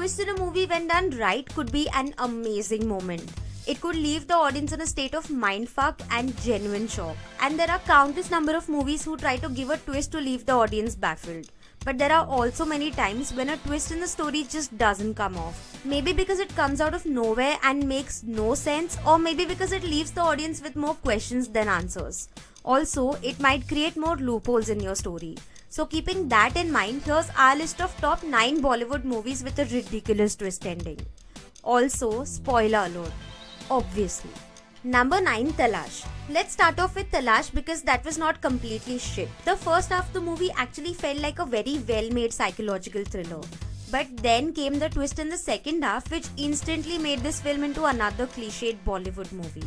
twist in a movie when done right could be an amazing moment. It could leave the audience in a state of mindfuck and genuine shock. And there are countless number of movies who try to give a twist to leave the audience baffled. But there are also many times when a twist in the story just doesn't come off. Maybe because it comes out of nowhere and makes no sense, or maybe because it leaves the audience with more questions than answers. Also, it might create more loopholes in your story. So keeping that in mind, here's our list of top 9 Bollywood movies with a ridiculous twist ending. Also, spoiler alert. Obviously. Number 9, Lash. Let's start off with Lash because that was not completely shit. The first half of the movie actually felt like a very well-made psychological thriller. But then came the twist in the second half which instantly made this film into another cliched Bollywood movie.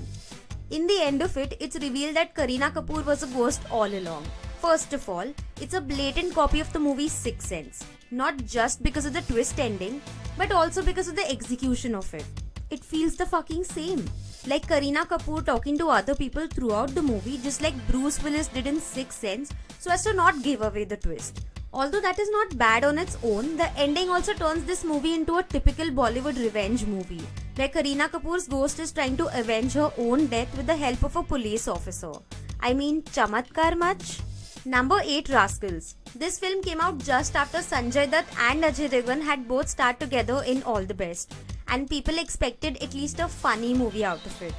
In the end of it, it's revealed that Kareena Kapoor was a ghost all along. First of all, it's a blatant copy of the movie Sixth Sense. Not just because of the twist ending, but also because of the execution of it. It feels the fucking same. Like Kareena Kapoor talking to other people throughout the movie, just like Bruce Willis did in Sixth Sense, so as to not give away the twist. Although that is not bad on its own, the ending also turns this movie into a typical Bollywood revenge movie, where Kareena Kapoor's ghost is trying to avenge her own death with the help of a police officer. I mean, chamatkar much? Number 8, Rascals. This film came out just after Sanjay Dutt and Ajay Devgn had both starred together in All the Best, and people expected at least a funny movie out of it.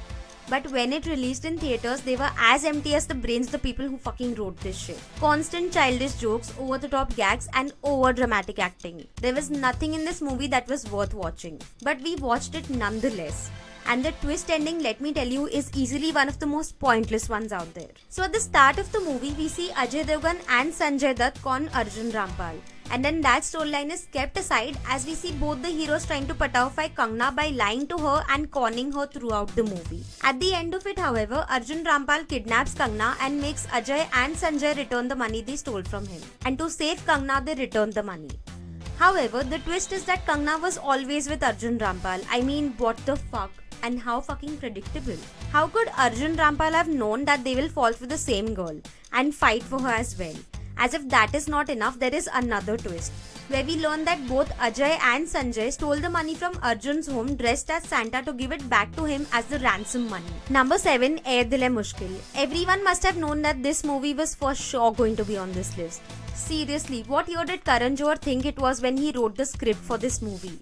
But when it released in theaters, they were as empty as the brains of the people who fucking wrote this shit. Constant childish jokes, over-the-top gags, and over-dramatic acting. There was nothing in this movie that was worth watching. But we watched it nonetheless. And the twist ending, let me tell you, is easily one of the most pointless ones out there. So at the start of the movie, we see Ajay Devgn and Sanjay Dutt con Arjun Rampal. And then that storyline is kept aside as we see both the heroes trying to patafy Kangna by lying to her and conning her throughout the movie. At the end of it, however, Arjun Rampal kidnaps Kangna and makes Ajay and Sanjay return the money they stole from him. And to save Kangna, they return the money. However, the twist is that Kangna was always with Arjun Rampal. I mean, what the fuck? And how fucking predictable. How could Arjun Rampal have known that they will fall for the same girl and fight for her as well? As if that is not enough, there is another twist, where we learn that both Ajay and Sanjay stole the money from Arjun's home dressed as Santa to give it back to him as the ransom money. Number 7, Ae Dil Hai Mushkil. Everyone must have known that this movie was for sure going to be on this list. Seriously, what year did Karan Johar think it was when he wrote the script for this movie?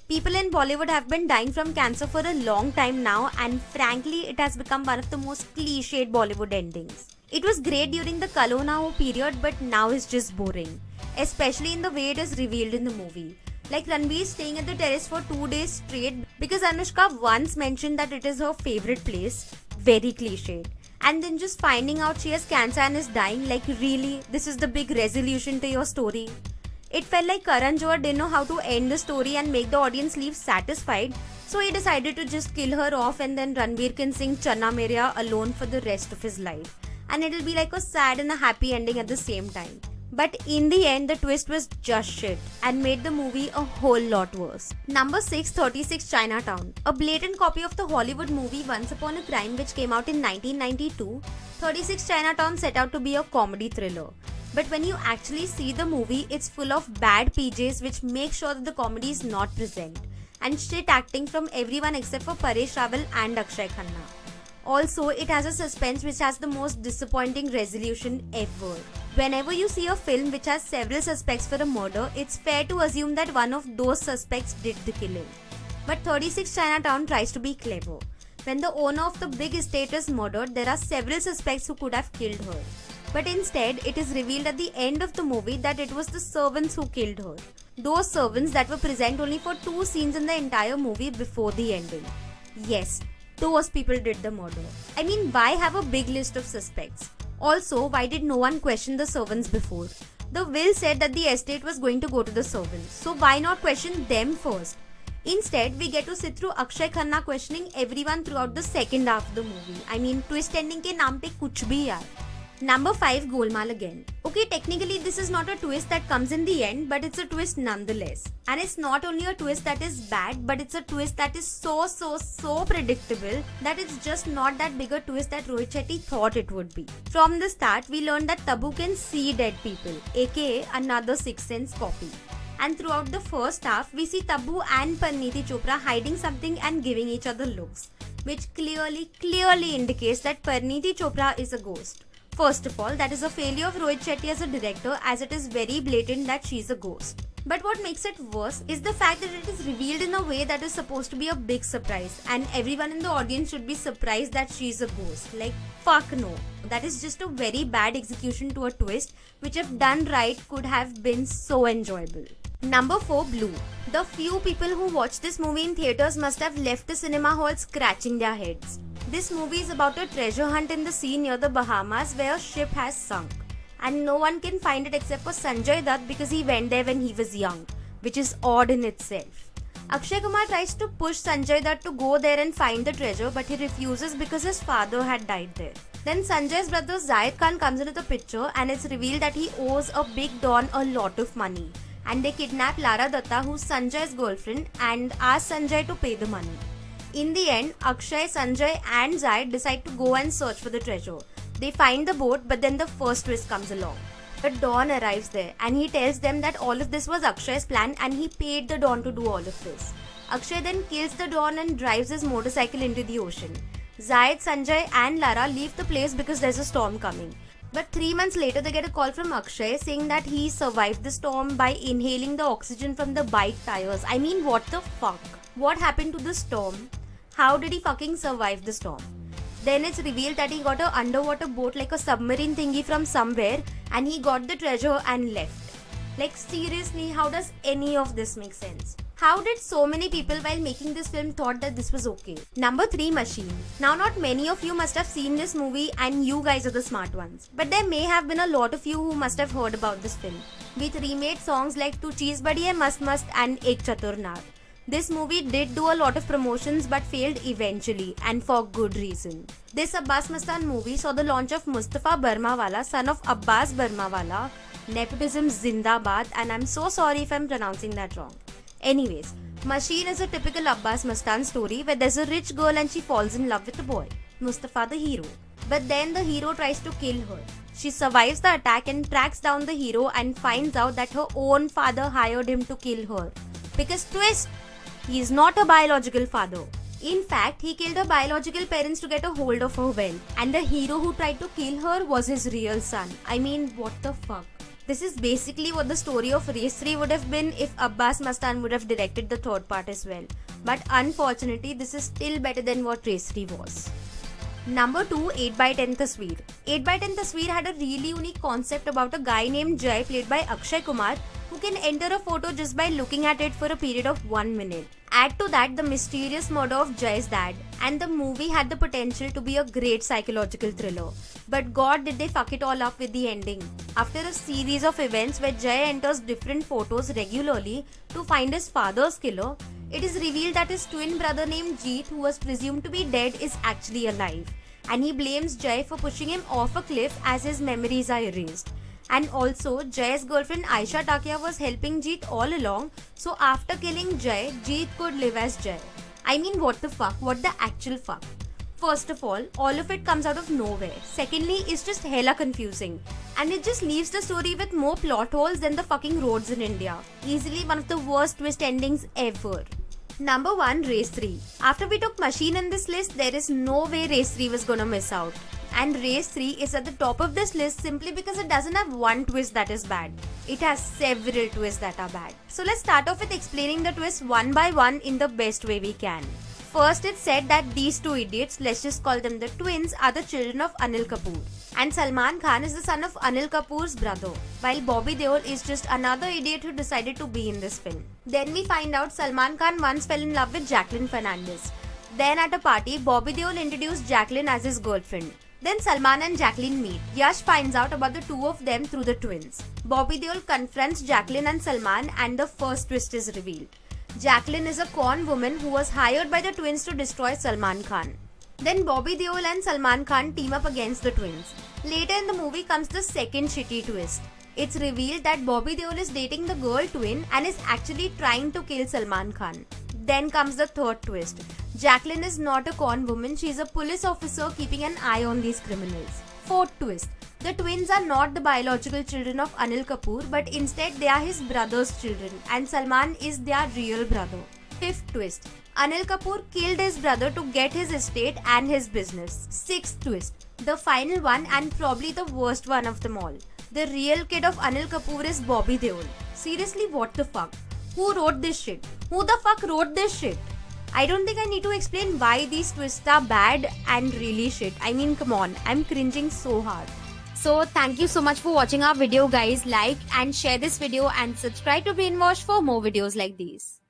People in Bollywood have been dying from cancer for a long time now, and frankly, it has become one of the most cliched Bollywood endings. It was great during the Kalo Na Ho period, but now it's just boring. Especially in the way it is revealed in the movie. Like Ranveer staying at the terrace for 2 days straight because Anushka once mentioned that it is her favorite place. Very cliched. And then just finding out she has cancer and is dying, like really, this is the big resolution to your story. It felt like Karan Johar didn't know how to end the story and make the audience leave satisfied, so he decided to just kill her off and then Ranveer can sing Channa Meria alone for the rest of his life. And it'll be like a sad and a happy ending at the same time. But in the end, the twist was just shit and made the movie a whole lot worse. Number 6, 36 Chinatown. A blatant copy of the Hollywood movie Once Upon a Crime which came out in 1992, 36 Chinatown set out to be a comedy thriller. But when you actually see the movie, it's full of bad PJs which make sure that the comedy is not present. And shit acting from everyone except for Paresh Rawal and Akshay Khanna. Also, it has a suspense which has the most disappointing resolution ever. Whenever you see a film which has several suspects for a murder, it's fair to assume that one of those suspects did the killing. But 36 Chinatown tries to be clever. When the owner of the big estate is murdered, there are several suspects who could have killed her. But instead, it is revealed at the end of the movie that it was the servants who killed her. Those servants that were present only for 2 scenes in the entire movie before the ending. Yes, those people did the murder. I mean, why have a big list of suspects? Also, why did no one question the servants before? The will said that the estate was going to go to the servants, so why not question them first? Instead, we get to sit through Akshay Khanna questioning everyone throughout the second half of the movie. I mean, twist ending ke naam pe kuch bhi yaar. Number 5, Golmaal Again. Okay, technically this is not a twist that comes in the end, but it's a twist nonetheless. And it's not only a twist that is bad, but it's a twist that is so predictable that it's just not that big a twist that Rohit Shetty thought it would be. From the start, we learned that Tabu can see dead people, aka another Sixth Sense copy. And throughout the first half, we see Tabu and Parineeti Chopra hiding something and giving each other looks, which clearly indicates that Parineeti Chopra is a ghost. First of all, that is a failure of Rohit Shetty as a director, as it is very blatant that she's a ghost. But what makes it worse is the fact that it is revealed in a way that is supposed to be a big surprise, and everyone in the audience should be surprised that she's a ghost. Like, fuck no. That is just a very bad execution to a twist, which if done right could have been so enjoyable. Number 4, Blue. The few people who watched this movie in theatres must have left the cinema hall scratching their heads. This movie is about a treasure hunt in the sea near the Bahamas where a ship has sunk. And no one can find it except for Sanjay Dutt because he went there when he was young, which is odd in itself. Akshay Kumar tries to push Sanjay Dutt to go there and find the treasure, but he refuses because his father had died there. Then Sanjay's brother Zahid Khan comes into the picture and it's revealed that he owes a big don a lot of money. And they kidnap Lara Datta, who's Sanjay's girlfriend, and ask Sanjay to pay the money. In the end, Akshay, Sanjay and Zahid decide to go and search for the treasure. They find the boat, but then the first twist comes along. The Don arrives there and he tells them that all of this was Akshay's plan and he paid the Don to do all of this. Akshay then kills the Don and drives his motorcycle into the ocean. Zahid, Sanjay and Lara leave the place because there's a storm coming. But 3 months later, they get a call from Akshay saying that he survived the storm by inhaling the oxygen from the bike tires. I mean, what the fuck? What happened to the storm? How did he fucking survive the storm? Then it's revealed that he got an underwater boat like a submarine thingy from somewhere and he got the treasure and left. Like seriously, how does any of this make sense? How did so many people while making this film thought that this was okay? Number 3, Machine. Now not many of you must have seen this movie and you guys are the smart ones. But there may have been a lot of you who must have heard about this film. With remade songs like Tu Cheez Badi Hai Mast Mast and Ek Chatur Nar. This movie did do a lot of promotions but failed eventually and for good reason. This Abbas Mastan movie saw the launch of Mustafa Barmawala, son of Abbas Barmawala, nepotism Zindabad, and I'm so sorry if I'm pronouncing that wrong. Anyways, Machine is a typical Abbas Mastan story where there's a rich girl and she falls in love with a boy, Mustafa the hero. But then the hero tries to kill her. She survives the attack and tracks down the hero and finds out that her own father hired him to kill her. Because twist! He is not a biological father. In fact, he killed her biological parents to get a hold of her wealth. And the hero who tried to kill her was his real son. I mean, what the fuck? This is basically what the story of Race 3 would have been if Abbas Mastan would have directed the third part as well. But unfortunately, this is still better than what Race 3 was. Number 2, 8x10 Tasveer. 8x10 Tasveer had a really unique concept about a guy named Jai played by Akshay Kumar who can enter a photo just by looking at it for a period of 1 minute. Add to that the mysterious murder of Jai's dad, and the movie had the potential to be a great psychological thriller. But god did they fuck it all up with the ending. After a series of events where Jai enters different photos regularly to find his father's killer, it is revealed that his twin brother named Jeet, who was presumed to be dead, is actually alive. And he blames Jai for pushing him off a cliff as his memories are erased. And also, Jai's girlfriend Aisha Takia was helping Jeet all along, so after killing Jai, Jeet could live as Jai. I mean, what the fuck? What the actual fuck? First of all of it comes out of nowhere. Secondly, it's just hella confusing. And it just leaves the story with more plot holes than the fucking roads in India. Easily one of the worst twist endings ever. Number 1, Race 3. After we took Machine in this list, there is no way Race 3 was gonna miss out. And Race 3 is at the top of this list simply because it doesn't have one twist that is bad. It has several twists that are bad. So let's start off with explaining the twists one by one in the best way we can. First, it's said that these two idiots, let's just call them the twins, are the children of Anil Kapoor. And Salman Khan is the son of Anil Kapoor's brother, while Bobby Deol is just another idiot who decided to be in this film. Then we find out Salman Khan once fell in love with Jacqueline Fernandez. Then at a party, Bobby Deol introduced Jacqueline as his girlfriend. Then Salman and Jacqueline meet. Yash finds out about the two of them through the twins. Bobby Deol confronts Jacqueline and Salman and the first twist is revealed. Jacqueline is a con woman who was hired by the twins to destroy Salman Khan. Then Bobby Deol and Salman Khan team up against the twins. Later in the movie comes the second shitty twist. It's revealed that Bobby Deol is dating the girl twin and is actually trying to kill Salman Khan. Then comes the third twist. Jacqueline is not a con woman, she is a police officer keeping an eye on these criminals. Fourth twist. The twins are not the biological children of Anil Kapoor, but instead they are his brother's children, and Salman is their real brother. Fifth twist. Anil Kapoor killed his brother to get his estate and his business. Sixth twist. The final one, and probably the worst one of them all. The real kid of Anil Kapoor is Bobby Deol. Seriously, what the fuck? Who wrote this shit? Who the fuck wrote this shit? I don't think I need to explain why these twists are bad and really shit. I mean, come on, I'm cringing so hard. So thank you so much for watching our video, guys. Like and share this video and subscribe to Brainwash for more videos like these.